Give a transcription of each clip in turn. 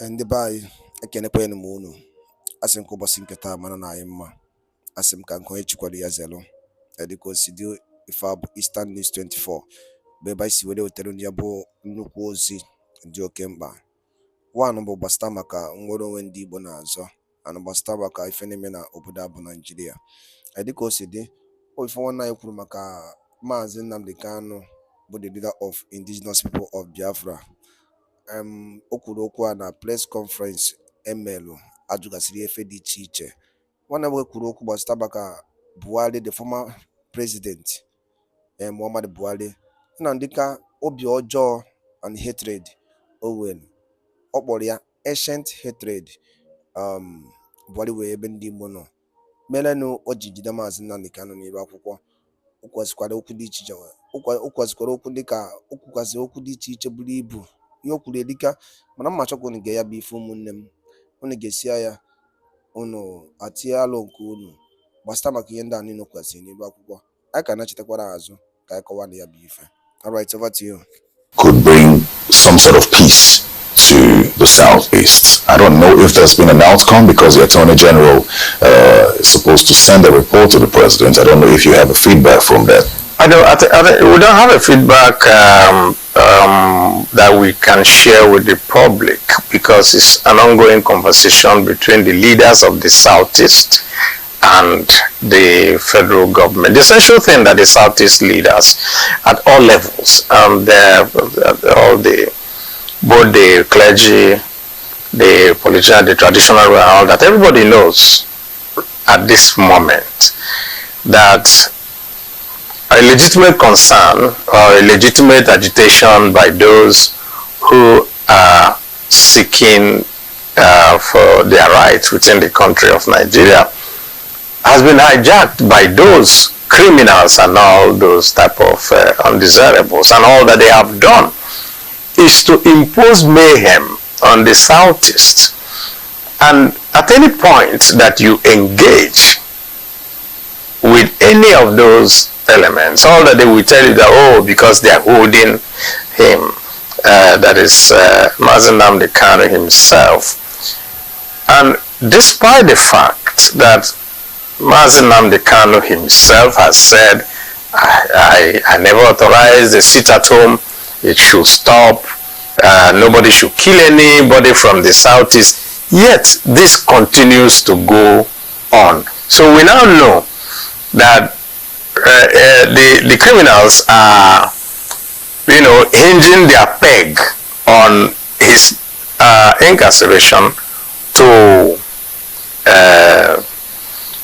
Ndị be anyị ekenekwanụ m unu. Asị m ka ụbọchị nke taa mara na anyị mma. Asị m ka nke onye chikwara ya zelu. Dịka o si dị ife a bụ Eastern News 24 bụ ebe anyị si were wetara ya bụ nnukwu ozi dị oke mkpa. One bụ gbasata maka nnwere onwe ndị Igbo na-azọ ana gbasata maka ife na-eme na obodo a bụ Naịjirịa. Dịka o si dị ife nwanne anyị kwuru maka Maazị Nnamdi Kanu bụ the leader of indigenous people of Biafra. O kwuru okwu a na press conference emelu ajụgasịrị efe dị iche iche. Nwanne m kwuru okwu gbasata maka Buhari, the former president, Muhammadu Buhari, na ndịka obi ọjọọ and hatred o nwere. Ọ kpọrọ ya ancient hatred. Buhari wee ebe ndị Igbo nọ merenụ o ji jide Maazị Nnamdi Kanu n'iru akwụkwọ. Ụkwasịkwara okwu dị iche iche, ụkwasịkwara okwu dịka okwukwasị okwu dị iche iche buru ibu. Ihe o kwuru edika, mana mma chọkwa unu ga ya bụ ife ụmụnne m, unu ga-esia ya, unu atie alụ nke unu gbasata maka ihe ndị a niile kwesịrị n'elu akwụkwọ. Anyị ka na-echetakwara azụ ka anyị kọwara ya bụ ife. All right, over to you. Could bring some sort of peace to the southeast. I don't know if there's been an outcome because the Attorney General is supposed to send a report to the President. I don't know if you have a feedback from that. We don't have a feedback that we can share with the public because it's an ongoing conversation between the leaders of the Southeast and the federal government. The essential thing that the Southeast leaders at all levels, both the clergy, the politicians, the traditional, and all that, everybody knows at this moment that a legitimate concern or a legitimate agitation by those who are seeking for their rights within the country of Nigeria has been hijacked by those criminals and all those type of undesirables, and all that they have done is to impose mayhem on the Southeast. And at any point that you engage with any of those elements, all that they will tell you that, because they are holding him, that is Maazị Nnamdi Kanu himself. And despite the fact that Maazị Nnamdi Kanu himself has said, I never authorized the sit at home, it should stop, nobody should kill anybody from the Southeast, yet this continues to go on. So we now know that the criminals are, hinging their peg on his incarceration to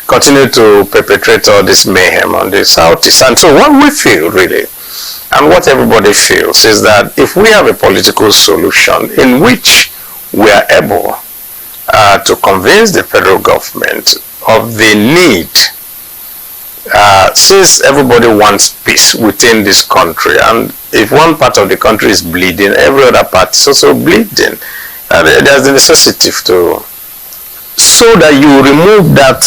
continue to perpetrate all this mayhem on the Southeast. And so what we feel really, and what everybody feels, is that if we have a political solution in which we are able to convince the federal government of the need, since everybody wants peace within this country, and if one part of the country is bleeding, every other part is also bleeding, there's the necessity to, so that you remove that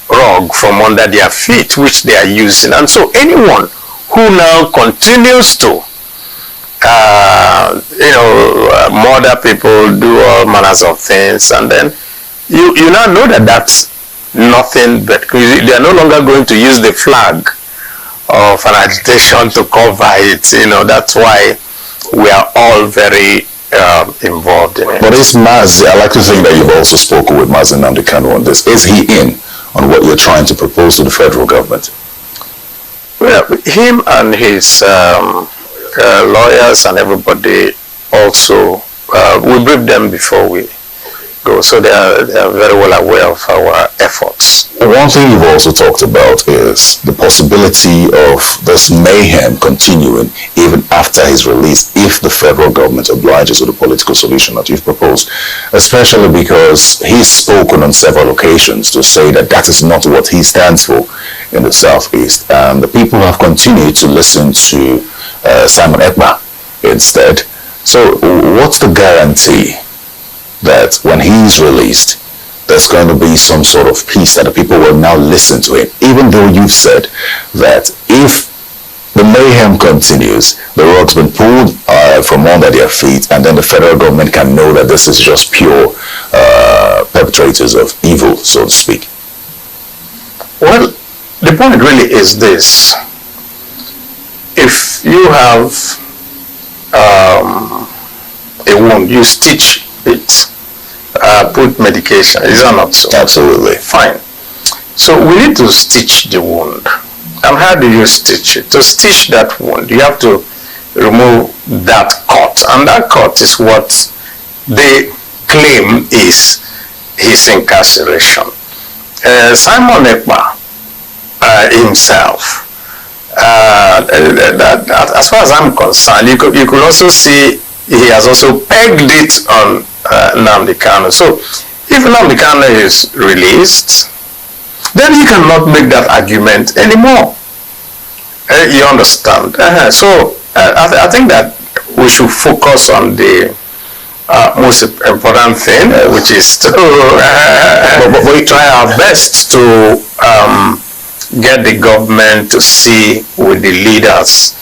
rug from under their feet which they are using. And so anyone who now continues to murder people, do all manners of things, and then you now know that that's nothing but they are no longer going to use the flag of an agitation to cover it. That's why we are all very involved in it. But is Maazị, I like to think that you've also spoken with Maazị Nnamdi Kanu on this. Is he in on what you're trying to propose to the federal government? Well, him and his lawyers and everybody also, we briefed them before we go, so they are very well aware of our efforts. One thing you've also talked about is the possibility of this mayhem continuing even after his release if the federal government obliges to the political solution that you've proposed, especially because he's spoken on several occasions to say that that is not what he stands for in the Southeast, and the people have continued to listen to Simon Ekpa instead. So what's the guarantee that when he's released, there's going to be some sort of peace, that the people will now listen to him, even though you've said that if The mayhem continues. The rug's been pulled from under their feet, and then the federal government can know that this is just pure perpetrators of evil, so to speak. Well, the point really is this. If you have a wound, you stitch it, put medication. Is that not so? Absolutely. Fine. So we need to stitch the wound. And how do you stitch it? To stitch that wound, you have to remove that cut. And that cut is what they claim is his incarceration. Simon Ekpa himself, as far as I'm concerned, you could also see he has also pegged it on Nnamdi Kanu. So if Nnamdi Kanu is released, then he cannot make that argument anymore. You understand? So I think that we should focus on the most important thing, which is to we try our best to get the government to see with the leaders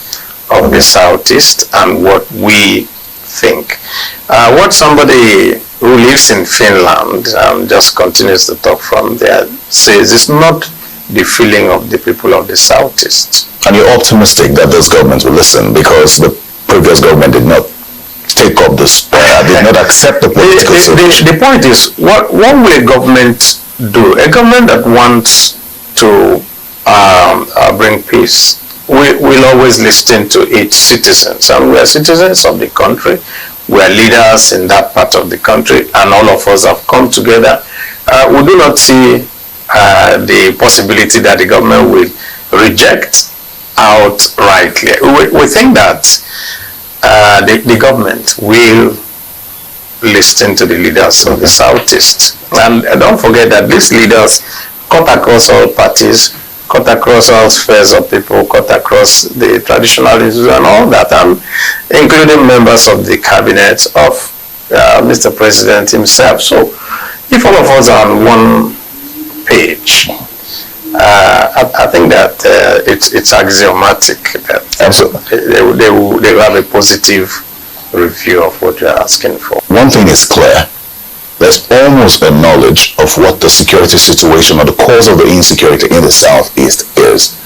of the Southeast and what we think. What somebody who lives in Finland just continues to talk from there says it's not the feeling of the people of the Southeast. And you're optimistic that this government will listen, because the previous government did not take up this, did not accept the political solution. The point is, what will a government do? A government that wants to bring peace will always listen to its citizens, and we are citizens of the country. We are leaders in that part of the country, and all of us have come together. We do not see the possibility that the government will reject outrightly. We think that the government will listen to the leaders of the Southeast. And don't forget that these leaders cut across all parties, cut across all spheres of people, cut across the traditional issues and all that, and including members of the cabinet of Mr. President himself. So if all of us are on one page, I think that it's axiomatic that they will have a positive review of what you're asking for. One thing is clear. There's almost a knowledge of what the security situation or the cause of the insecurity in the Southeast is.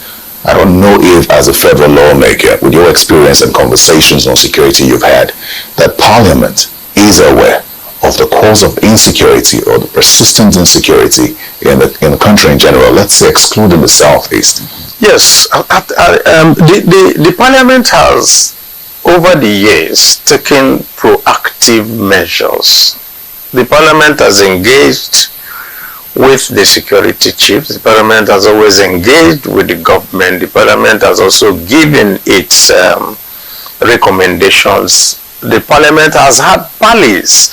I don't know if, as a federal lawmaker, with your experience and conversations on security you've had, that Parliament is aware of the cause of insecurity or the persistent insecurity in the country in general, let's say excluding the Southeast. Yes, the Parliament has, over the years, taken proactive measures. The Parliament has engaged with the security chiefs. The Parliament has always engaged with the government. The Parliament has also given its recommendations. The Parliament has had rallies.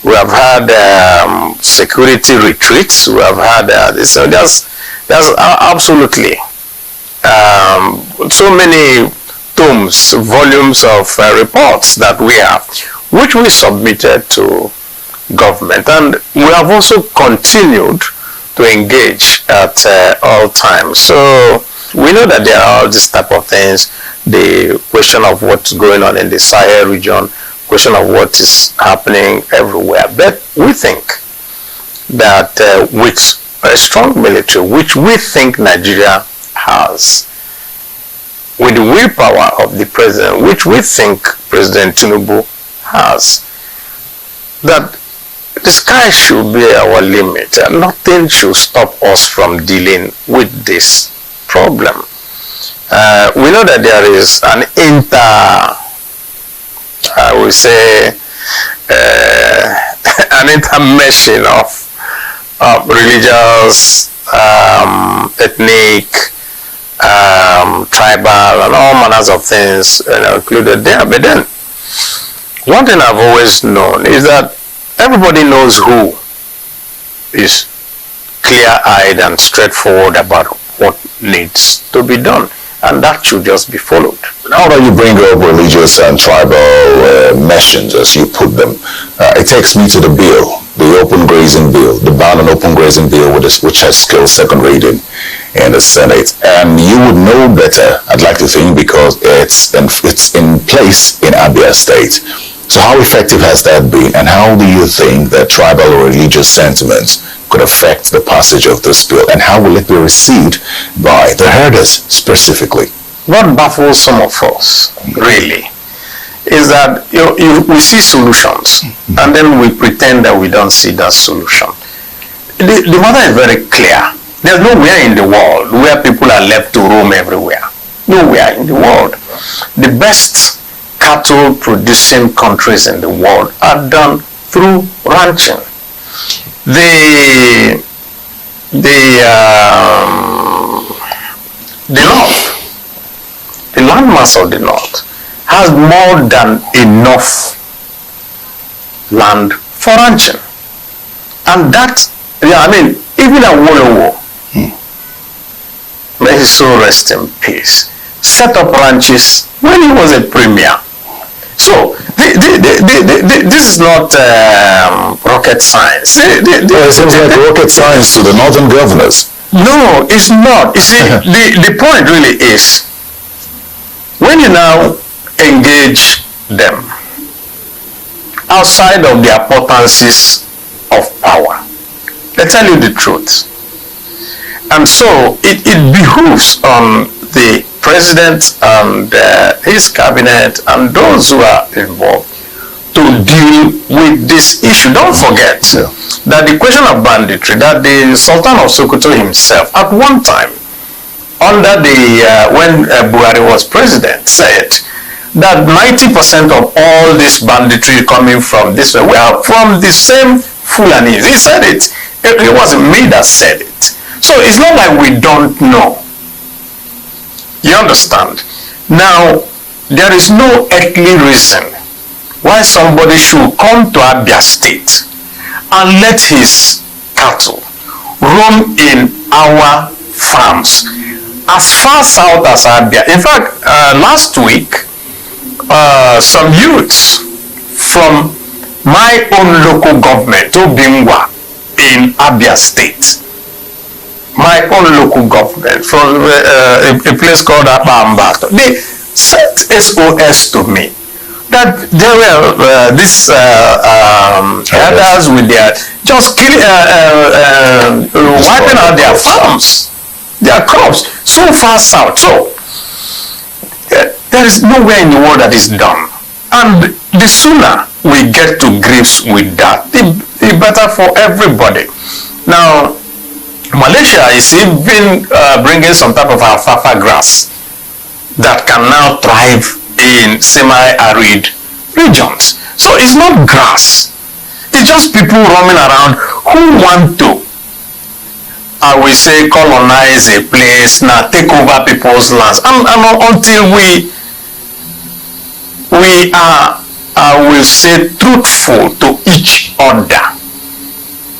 We have had security retreats. We have had there's absolutely so many tomes, volumes of reports that we have, which we submitted to government, and we have also continued to engage at all times. So we know that there are all these type of things, the question of what's going on in the Sahel region, question of what is happening everywhere. But we think that with a strong military, which we think Nigeria has, with the willpower of the president, which we think President Tinubu has, that the sky should be our limit, and nothing should stop us from dealing with this problem. We know that there is an an intermeshing of religious, ethnic, tribal, and all manners of things included there. But then, one thing I've always known is that everybody knows who is clear-eyed and straightforward about what needs to be done, and that should just be followed. Now that you bring up religious and tribal meshings, as you put them, it takes me to the bill, the open grazing bill, the ban on open grazing bill, which has still second reading in the Senate. And you would know better, I'd like to think, because it's in place in Abia State. So how effective has that been, and how do you think that tribal or religious sentiments could affect the passage of this bill, and how will it be received by the herders specifically? What baffles some of us, really, is that we see solutions, and then we pretend that we don't see that solution. The matter is very clear. There's nowhere in the world where people are left to roam everywhere. Nowhere in the world. The best cattle producing countries in the world are done through ranching. The North, the landmass of the North, has more than enough land for ranching. And that, even Awolowo, may his soul rest in peace, set up ranches when he was a premier. So this is not rocket science. It seems like rocket science to the northern governors. No, it's not. You see, the point really is, when you now engage them outside of their potencies of power, they tell you the truth. And so it behooves on the president and his cabinet and those who are involved to deal with this issue. Don't forget that the question of banditry, that the Sultan of Sokoto himself at one time, under when Buhari was president, said that 90% of all this banditry coming from this way were from the same Fulanis. He said it. It wasn't me that said it. So it's not like we don't know. You understand? Now, there is no earthly reason why somebody should come to Abia State and let his cattle roam in our farms as far south as Abia. In fact, last week, some youths from my own local government, Obingwa, in Abia State, my own local government, from a place called Abambato, they sent SOS to me that there were these herders with their just wiping out their farms, their crops, so far south. So there is nowhere in the world that is done. And the sooner we get to grips with that, the better for everybody. Now, Malaysia is even bringing some type of alfalfa grass that can now thrive in semi-arid regions. So it's not grass. It's just people roaming around who want to, I will say, colonize a place, now take over people's lands. And until we are, I will say, truthful to each other,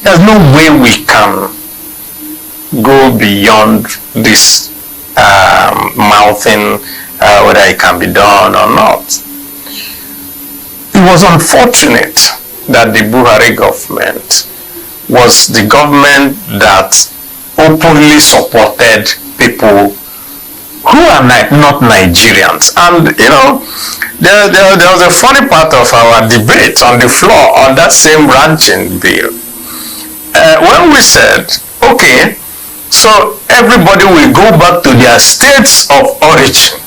there's no way we can go beyond this mouthing whether it can be done or not. It was unfortunate that the Buhari government was the government that openly supported people who are not Nigerians. And there was a funny part of our debate on the floor on that same ranching bill. When we said, okay, so everybody will go back to their states of origin.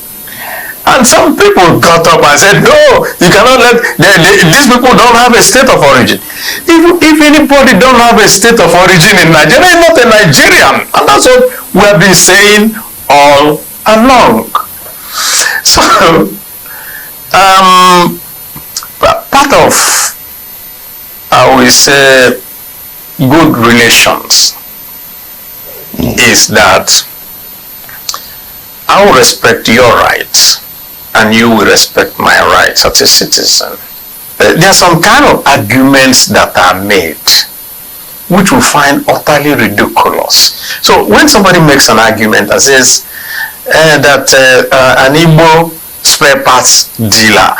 And some people got up and said, no, you cannot let, these people don't have a state of origin. If anybody don't have a state of origin in Nigeria, they're not a Nigerian. And that's what we have been saying all along. So, part of, I will say, good relations is that I will respect your rights and you will respect my rights as a citizen. There are some kind of arguments that are made which we find utterly ridiculous. So when somebody makes an argument and says that an Igbo spare parts dealer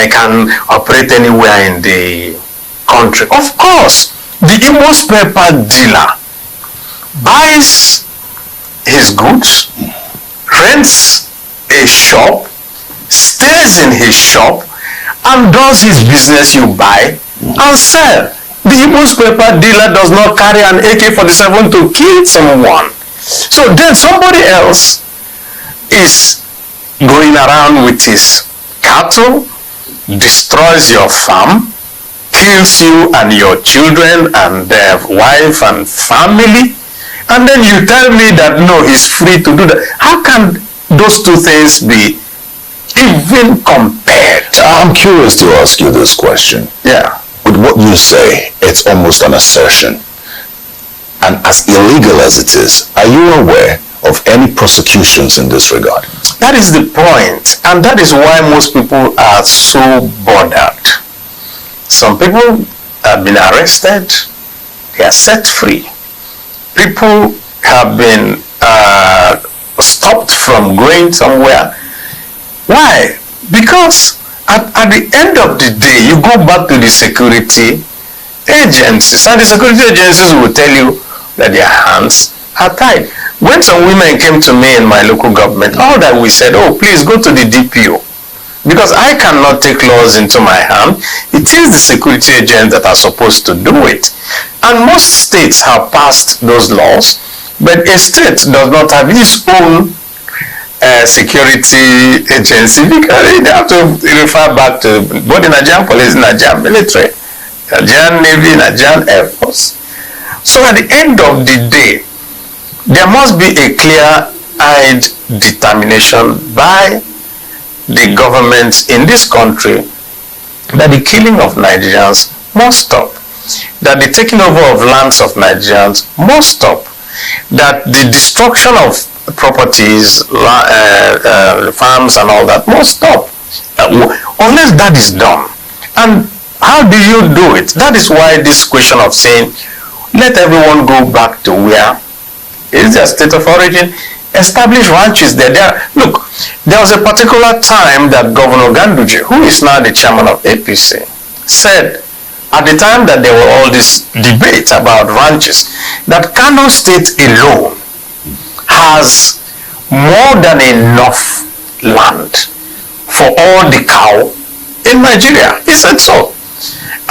can operate anywhere in the country, of course, the Igbo spare part dealer buys his goods, rents a shop, stays in his shop, and does his business you buy and sell. The newspaper dealer does not carry an AK-47 to kill someone. So then somebody else is going around with his cattle, destroys your farm, kills you and your children and their wife and family, and then you tell me that no, he's free to do that. How can those two things be even compared? I'm curious to ask you this question. Yeah. With what you say, it's almost an assertion. And as illegal as it is, are you aware of any prosecutions in this regard? That is the point, and that is why most people are so bothered. Some people have been arrested, they are set free. People have been stopped from going somewhere. Why? Because at the end of the day, you go back to the security agencies, and the security agencies will tell you that their hands are tied. When some women came to me in my local government, all that we said, oh, please go to the DPO, because I cannot take laws into my hand. It is the security agents that are supposed to do it. And most states have passed those laws, but a state does not have its own security agency, because they have to refer back to both the Nigerian police, Nigerian military, Nigerian Navy, Nigerian Air Force. So at the end of the day, there must be a clear-eyed determination by the governments in this country that the killing of Nigerians must stop, that the taking over of lands of Nigerians must stop, that the destruction of properties, farms and all that must stop, unless that is done. And how do you do it? That is why this question of saying, let everyone go back to where is their state of origin, establish ranches there. Look, there was a particular time that Governor Ganduje, who is now the chairman of APC, said at the time that there were all this debate about ranches, that Kano State alone has more than enough land for all the cow in Nigeria. He said so.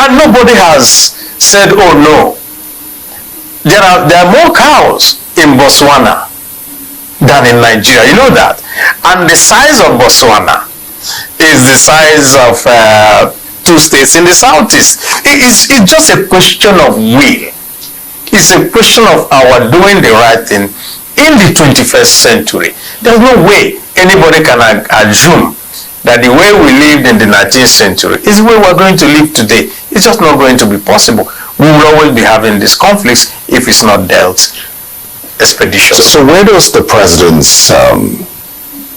And nobody has said, oh no, there are more cows in Botswana than in Nigeria. You know that. And the size of Botswana is the size of two states in the southeast. It's just a question of will. It's a question of our doing the right thing in the 21st century. There's no way anybody can assume that the way we lived in the 19th century is the way we're going to live today. It's just not going to be possible. We will always be having these conflicts if it's not dealt expeditiously. So where does the president's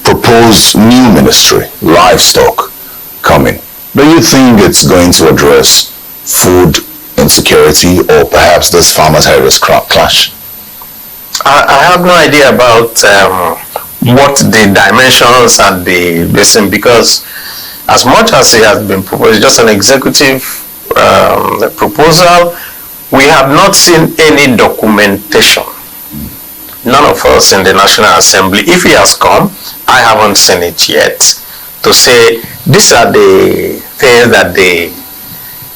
proposed new ministry, livestock, come in? Do you think it's going to address food insecurity or perhaps this farmer-terrorist clash? I have no idea about what the dimensions and the basin, because as much as it has been proposed, just an executive proposal, we have not seen any documentation. None of us in the National Assembly, if he has come, I haven't seen it yet, to say these are the things that the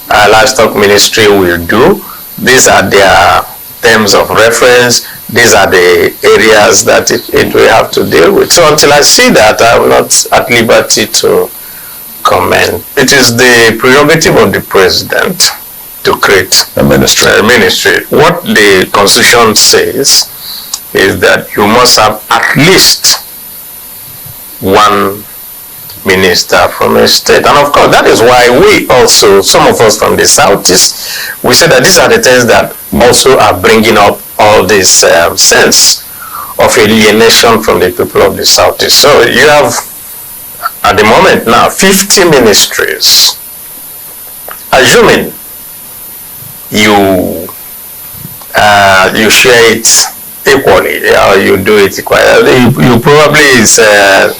livestock ministry will do, these are their terms of reference, these are the areas that it will have to deal with. So until I see that, I am not at liberty to comment. It is the prerogative of the president to create a ministry. What the Constitution says is that you must have at least one minister from a state. And of course, that is why we also, some of us from the Southeast, we say that these are the things that also are bringing up all this sense of alienation from the people of the Southeast. So you have, at the moment now, 50 ministries. Assuming you share it equally, you do it equally, you probably is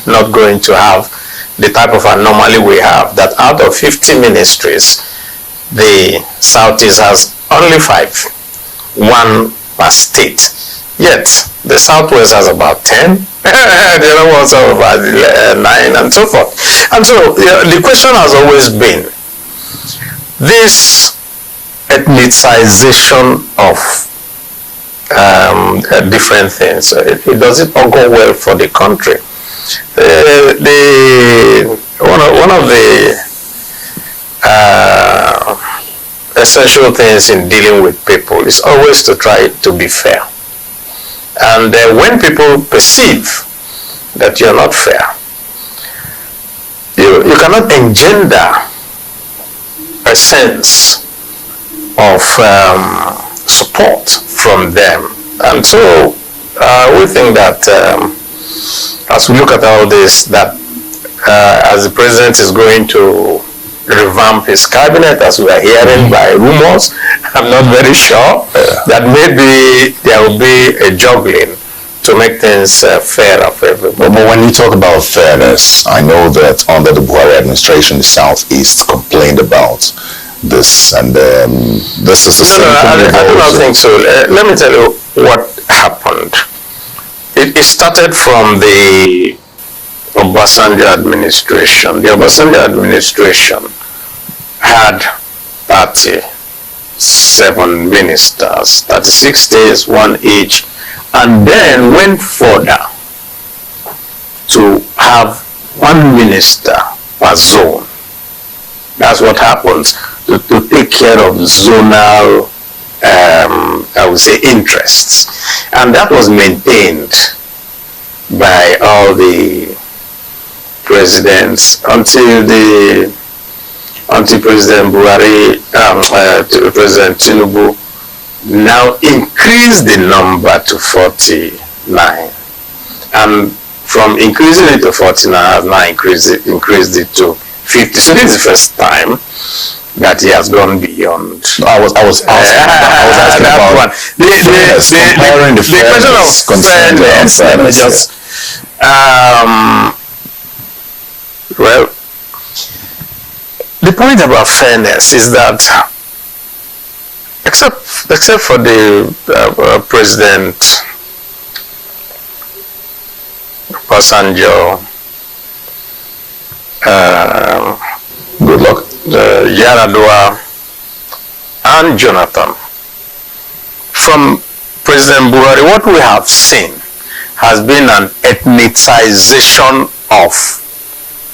not going to have the type of anomaly we have, that out of 50 ministries, the Southeast has only 5, 1 per state. Yet the Southwest has about 10, the other ones have about 9, and so forth. And so the question has always been this ethnicization of different things. Does it not go well for the country? One of the essential things in dealing with people is always to try to be fair. And when people perceive that you're not fair, you cannot engender a sense of support from them. And so we think that as we look at all this, that as the president is going to revamp his cabinet, as we are hearing by rumors, I'm not very sure that maybe there will be a juggling to make things fairer for everybody. But when you talk about fairness, I know that under the Buhari administration, the Southeast complained about this, and this is a I do not think so. Let me tell you what happened. It started from the Obasanjo administration. The Obasanjo administration had 37 ministers, 36 states, one each, and then went further to have one minister per zone. That's what happens to take care of zonal, I would say, interests. And that was maintained by all the presidents until President Buhari, President Tinubu now increased the number to 49. And from increasing it to 49, has now increased it to 50. So this is the first time that he has gone beyond. I was asking about one. The question of fairness. Let me just well, the point about fairness is that except for the President Obasanjo, good luck, Yaradua, and Jonathan, from President Buhari, what we have seen has been an ethnicization of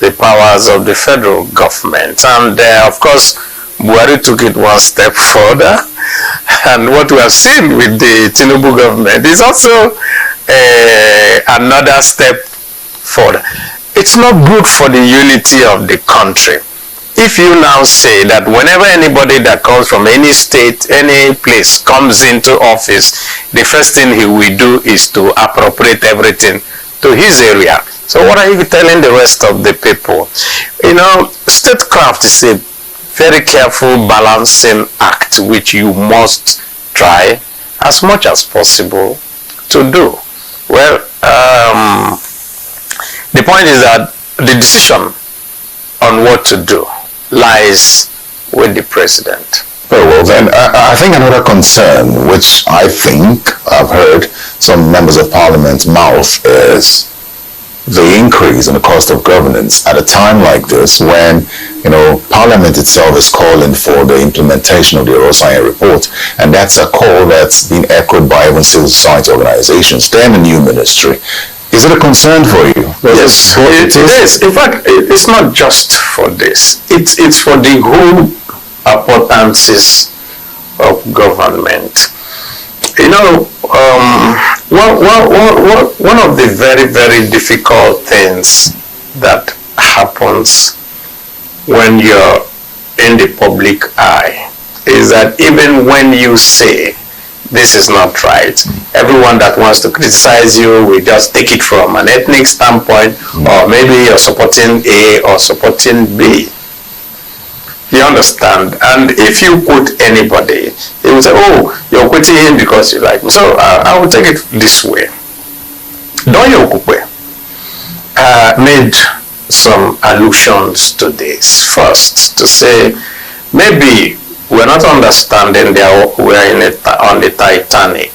the powers of the federal government. And of course, Buhari took it one step further. And what we have seen with the Tinubu government is also another step further. It's not good for the unity of the country. If you now say that whenever anybody that comes from any state, any place comes into office, the first thing he will do is to appropriate everything to his area. So what are you telling the rest of the people? You know, statecraft is a very careful balancing act which you must try as much as possible to do. Well, the point is that the decision on what to do lies with the president. Very well, then I think another concern, which I think I've heard some members of parliament mouth, is the increase in the cost of governance at a time like this when, you know, Parliament itself is calling for the implementation of the Orosanye report, and that's a call that's been echoed by even civil society organizations. They're in the new ministry. Is it a concern for you? Yes, it is. In fact, it's not just for this. It's for the whole importances of government. You know, one of the very, very difficult things that happens when you're in the public eye is that even when you say this is not right, everyone that wants to criticize you will just take it from an ethnic standpoint, or maybe you're supporting A or supporting B. You understand? And if you put anybody, they will say, oh, you're quoting him because you like him. So I will take it this way. Doyo Okukwe made some allusions to this. First, to say, maybe we're not understanding that we're on the Titanic.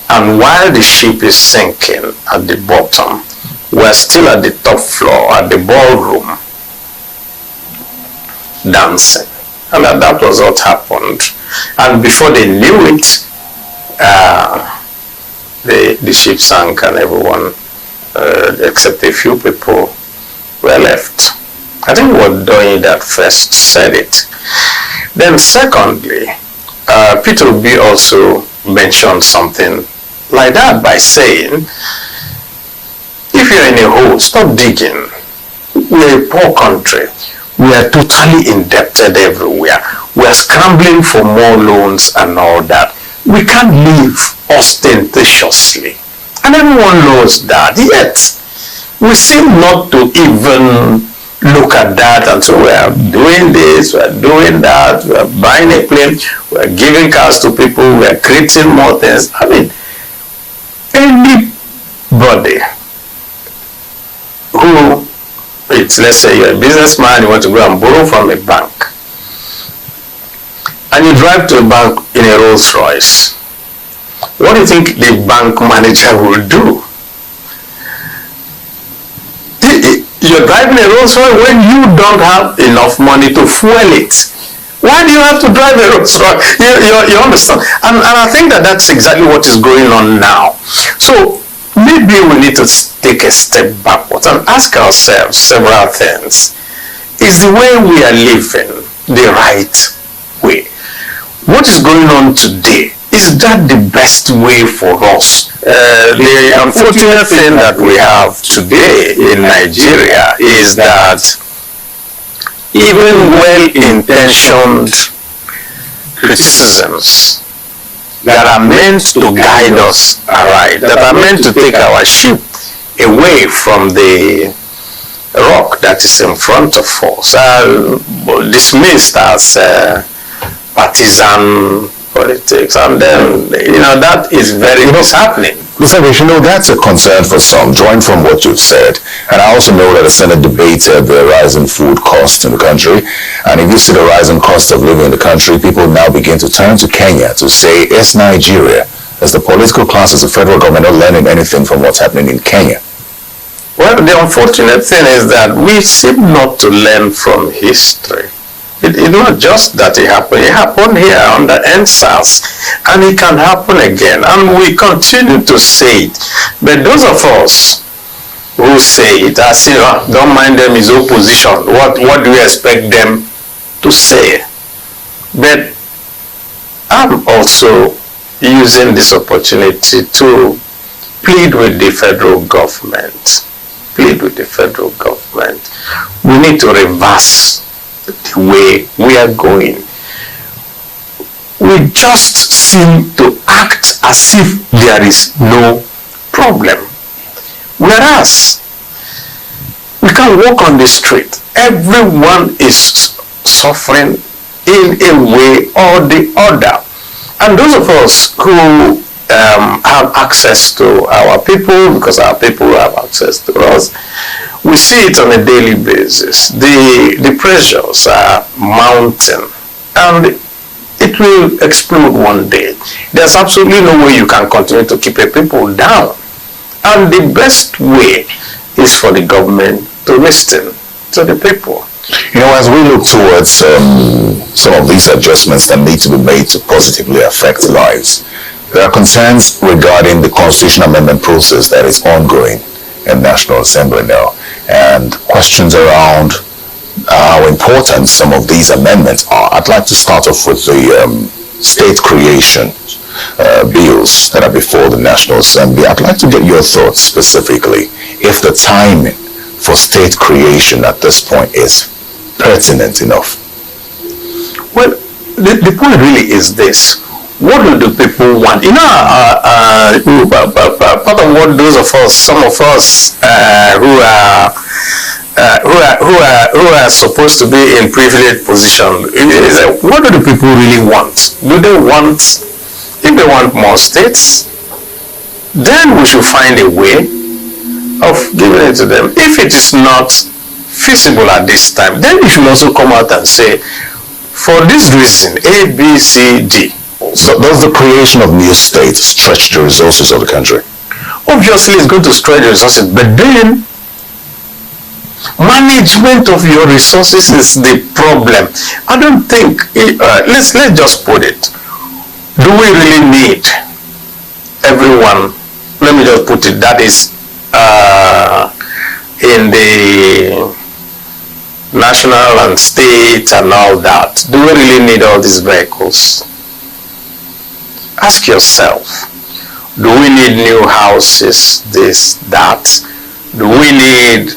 And while the ship is sinking at the bottom, we're still at the top floor, at the ballroom, dancing. And that was what happened. And before they knew it, the ship sank and everyone, except a few people, were left. I think what Doyin that first said it. Then secondly, Peter Obi also mentioned something like that by saying, if you're in a hole, stop digging. We're a poor country. We are totally indebted everywhere. We are scrambling for more loans and all that. We can't live ostentatiously. And everyone knows that. Yet, we seem not to even look at that and so we are doing this, we are doing that, we are buying a plane, we are giving cars to people, we are creating more things. I mean, anybody who, let's say you're a businessman, you want to go and borrow from a bank, and you drive to a bank in a Rolls Royce, what do you think the bank manager will do? You're driving a Rolls Royce when you don't have enough money to fuel it. Why do you have to drive a Rolls Royce? You understand? And I think that's exactly what is going on now. So maybe we need to take a step backwards and ask ourselves several things. Is the way we are living the right way? What is going on today? Is that the best way for us? The unfortunate thing that we have today in Nigeria is that even well-intentioned criticisms that are meant to guide us aright, that are meant to take our ship away from the rock that is in front of us, are dismissed as partisan politics, and then that is very disheartening. Mr. Bish, that's a concern for some, drawing from what you've said. And I also know that the Senate debated the rising food costs in the country. And if you see the rising cost of living in the country, people now begin to turn to Kenya to say, it's Nigeria. As the political class, as the federal government, not learning anything from what's happening in Kenya. Well, the unfortunate thing is that we seem not to learn from history. It's not just that it happened here under NSAS, and it can happen again, and we continue to say it. But those of us who say it, I say, don't mind them, is opposition. What do we expect them to say? But I'm also using this opportunity to plead with the federal government. We need to reverse the way we are going. We just seem to act as if there is no problem. Whereas, we can walk on the street. Everyone is suffering in a way or the other. And those of us who have access to our people, because our people have access to us, we see it on a daily basis. The pressures are mounting, and it will explode one day. There's absolutely no way you can continue to keep a people down. And the best way is for the government to listen to the people. As we look towards some of these adjustments that need to be made to positively affect lives, there are concerns regarding the constitutional amendment process that is ongoing in National Assembly now, and questions around how important some of these amendments are. I'd like to start off with the state creation bills that are before the National Assembly. I'd like to get your thoughts specifically if the timing for state creation at this point is pertinent enough. Well, the point really is this. What do the people want? Part of what those of us, some of us who are supposed to be in privileged position, is what do the people really want? Do they want? If they want more states, then we should find a way of giving it to them. If it is not feasible at this time, then you should also come out and say, for this reason, A, B, C, D, So does the creation of new states stretch the resources of the country? Obviously, it's going to stretch the resources, but then management of your resources is the problem. I don't think, let's just put it, do we really need everyone, let me just put it, that is in the national and state and all that, do we really need all these vehicles? Ask yourself, do we need new houses, this, that? Do we need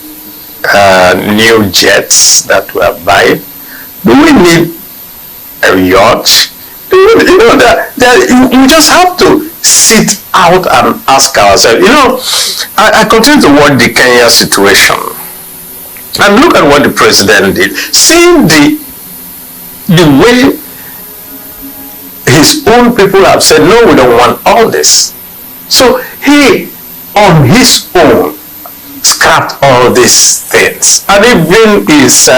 new jets that we are buying? Do we need a yacht? You know that we just have to sit out and ask ourselves. You know, I continue to watch the Kenya situation and look at what the president did. Seeing the way his own people have said, no, we don't want all this. So he, on his own, scrapped all these things, and even is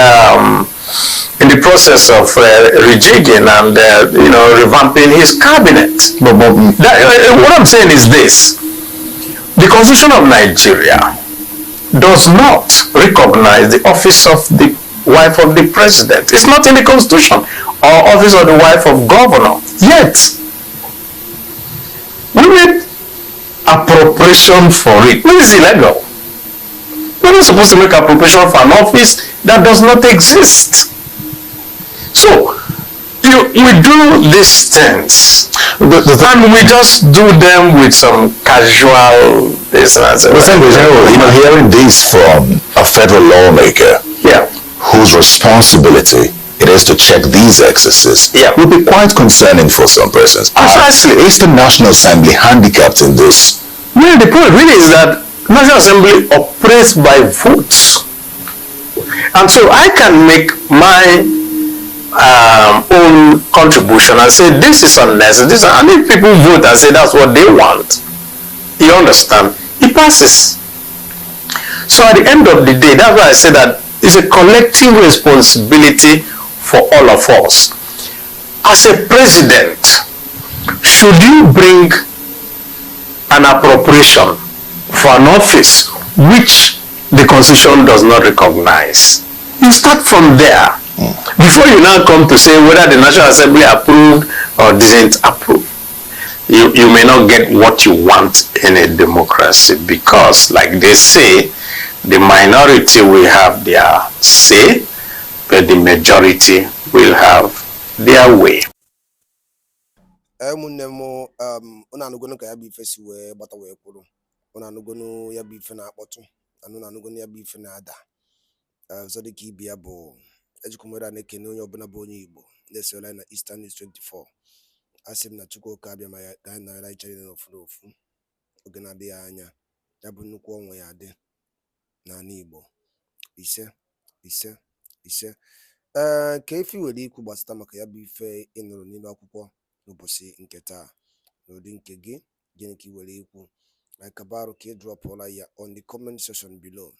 in the process of rejigging and revamping his cabinet. But what I'm saying is this: the Constitution of Nigeria does not recognize the office of the wife of the president. It's not in the Constitution, or office of the wife of governor. Yet we need appropriation for it. This is illegal. We're not supposed to make appropriation for an office that does not exist. So we do these things, and we just do them with some casual business. Hearing this from a federal lawmaker, yeah, whose responsibility it is to check these excesses, yeah, would be quite concerning for some persons. Precisely. Is the National Assembly handicapped in this? Well, the point really is that National Assembly operates by votes, and so I can make my own contribution and say this is unnecessary, and if people vote and say that's what they want, you understand, it passes. So at the end of the day, that's why I say that it's a collective responsibility for all of us. As a president, should you bring an appropriation for an office which the Constitution does not recognize, you start from there before you now come to say whether the National Assembly approved or didn't approve. You may not get what you want in a democracy, because, like they say, the minority will have their say, but the majority will have their way. Unanugonu ka ya bụ ife si wee gbata wee kwuru, unanugonu ya bụ ife na-akpọtụ, unanugonu ya bụ ife na-ada. Ọzọ dịka ibe ya bụ ejikwumere na-ekene onye ọbụla bụ onye Igbo na-esola na Eastern News 24. Asị m na Chukwuka abịa ma ya ga na ya ichere n'ofu n'ofu oge na-adịghị anya, ya bụ nnukwu ọnwa ya dị n'ala Igbo. Ise ka efi were ikwu gbasata maka ya bụ ife ịnụrụ n'ime akwụkwọ n'ụbọchị nke taa, n'ụdị nke gị, gịnị ka i were ikwu, kabarụ ka ị drọpụla ya on the comment section below.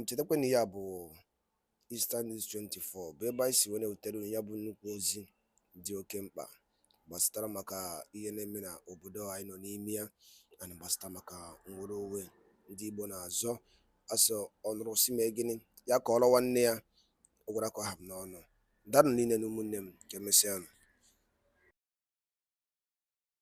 Chetakwa na ya bụ Eastern News 24 bụ ebe anyị si wee na-ewutere ya bụ nnukwu ozi dị oke mkpa gbasatara maka ihe na-eme na obodo anyị nọ n'ime ya, na gbasatara maka nnwere onwe ndị Igbo na-azọ. Asọ ọnụrụ si mee gịnị ya ka ọrụ nwanne ya, ọ gwara ka ọ hapụ n'ọnụ. Danụ niile na ụmụnne m, ka emesịa.